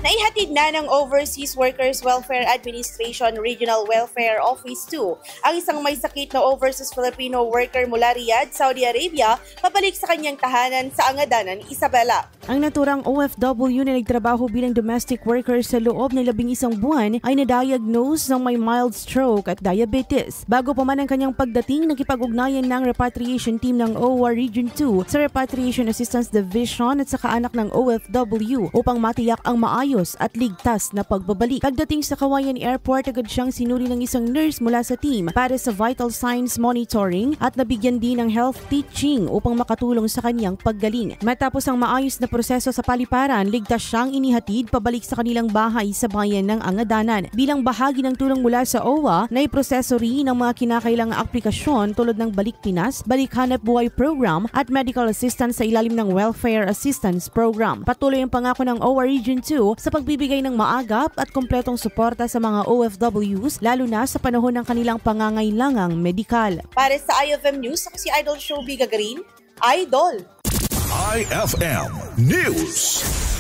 Naihatid na ng Overseas Workers Welfare Administration Regional Welfare Office 2 ang isang may sakit na overseas Filipino worker mula Riyadh, Saudi Arabia, pabalik sa kanyang tahanan sa Angadanan, Isabela. Ang naturang OFW na nagtrabaho bilang domestic worker sa loob ng 11 buwan ay na-diagnose ng may mild stroke at diabetes. Bago pa man ang kanyang pagdating, nakipag-ugnayan ng repatriation team ng OWA Region 2 sa Repatriation Assistance Division at sa kaanak ng OFW upang matiyak ang maayos at ligtas na pagbabalik. Pagdating sa Kawayan Airport, agad siyang sinuri ng isang nurse mula sa team para sa vital signs monitoring at nabigyan din ng health teaching upang makatulong sa kanyang paggaling. Matapos ang maayos na proseso sa paliparan, ligtas siyang inihatid pabalik sa kanilang bahay sa bayan ng Angadanan. Bilang bahagi ng tulong mula sa OWA, naiproseso rin ang mga kinakailangang aplikasyon tulad ng Balik Pinas, Balik Hanap Buhay Program at medical assistance sa ilalim ng Welfare Assistance Program. Patuloy ang pangako ng OWA Region 2 sa pagbibigay ng maagap at kompletong suporta sa mga OFWs lalo na sa panahon ng kanilang pangangailangang medikal. Para sa IFM News, ako si Idol Showby Gagarin, Idol! IFM News.